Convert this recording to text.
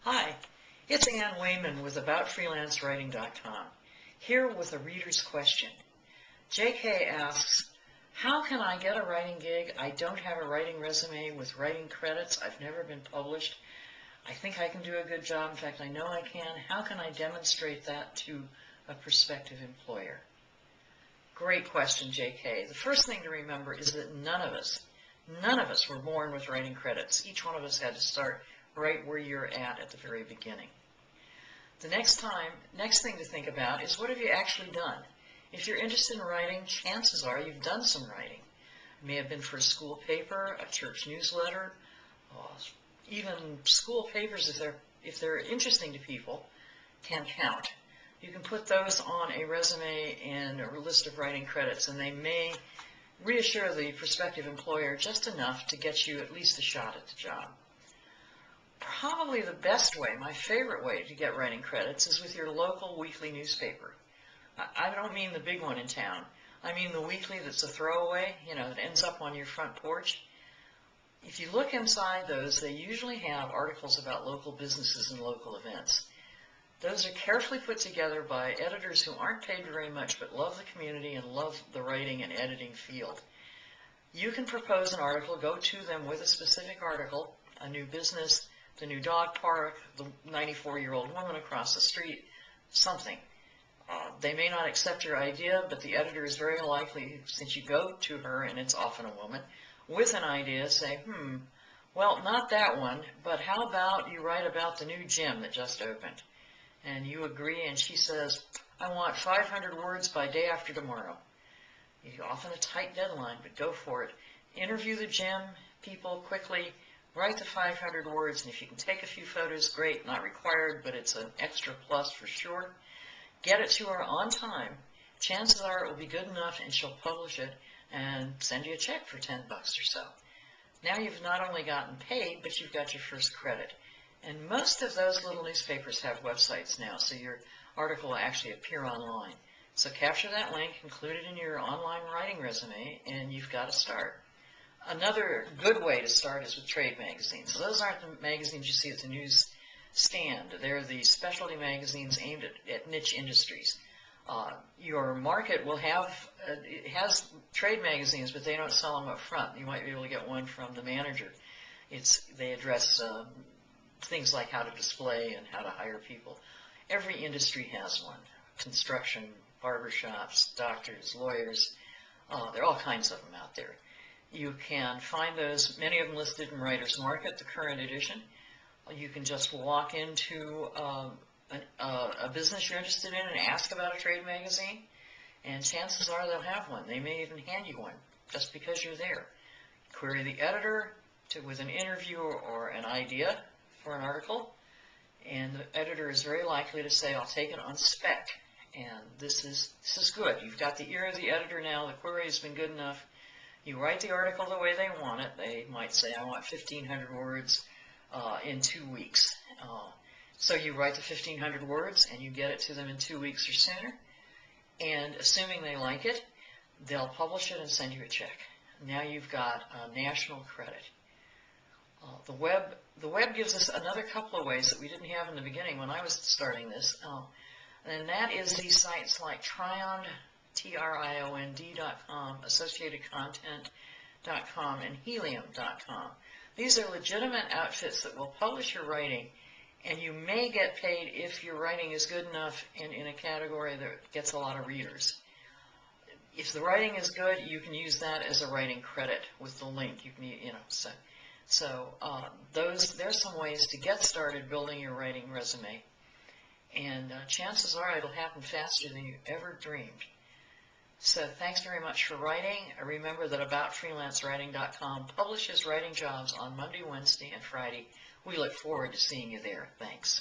Hi, it's Ann Wayman with AboutFreelanceWriting.com, here with a reader's question. JK asks, how can I get a writing gig? I don't have a writing resume with writing credits. I've never been published. I think I can do a good job. In fact, I know I can. How can I demonstrate that to a prospective employer? Great question, JK. The first thing to remember is that none of us were born with writing credits. Each one of us had to start right where you're at the very beginning. The next thing to think about is, what have you actually done? If you're interested in writing, chances are you've done some writing. It may have been for a school paper, a church newsletter, even school papers, if they're interesting to people, can count. You can put those on a resume and a list of writing credits, and they may reassure the prospective employer just enough to get you at least a shot at the job. Probably the best way, my favorite way to get writing credits, is with your local weekly newspaper. I don't mean the big one in town. I mean the weekly that's a throwaway, that ends up on your front porch. If you look inside those, they usually have articles about local businesses and local events. Those are carefully put together by editors who aren't paid very much but love the community and love the writing and editing field. You can propose an article, go to them with a specific article, a new business, the new dog park, the 94-year-old woman across the street, something. They may not accept your idea, but the editor is very likely, since you go to her, and it's often a woman, with an idea, say, well, not that one, but how about you write about the new gym that just opened? And you agree, and she says, I want 500 words by day after tomorrow. Often a tight deadline, but go for it. Interview the gym people quickly. Write the 500 words, and if you can take a few photos, great, not required, but it's an extra plus for sure. Get it to her on time. Chances are it will be good enough, and she'll publish it and send you a check for $10 or so. Now you've not only gotten paid, but you've got your first credit. And most of those little newspapers have websites now, so your article will actually appear online. So capture that link, include it in your online writing resume, and you've got to start. Another good way to start is with trade magazines. So those aren't the magazines you see at the newsstand. They're the specialty magazines aimed at niche industries. Your market will it has trade magazines, but they don't sell them up front. You might be able to get one from the manager. They address things like how to display and how to hire people. Every industry has one. Construction, barbershops, doctors, lawyers. There are all kinds of them out there. You can find those, many of them listed in Writer's Market, the current edition. You can just walk into a business you're interested in and ask about a trade magazine, and chances are they'll have one. They may even hand you one just because you're there. Query the editor with an interview or an idea for an article, and the editor is very likely to say, I'll take it on spec. And this is good. You've got the ear of the editor now. The query has been good enough. You write the article the way they want it. They might say, I want 1,500 words in 2 weeks. So you write the 1,500 words, and you get it to them in 2 weeks or sooner. And assuming they like it, they'll publish it and send you a check. Now you've got national credit. The web gives us another couple of ways that we didn't have in the beginning when I was starting this, and that is these sites like Triond, TRIOND.com, AssociatedContent.com, and Helium.com. These are legitimate outfits that will publish your writing, and you may get paid if your writing is good enough and in a category that gets a lot of readers. If the writing is good, you can use that as a writing credit with the link. You can, there's some ways to get started building your writing resume, and chances are it'll happen faster than you ever dreamed. So thanks very much for writing. Remember that AboutFreelanceWriting.com publishes writing jobs on Monday, Wednesday, and Friday. We look forward to seeing you there. Thanks.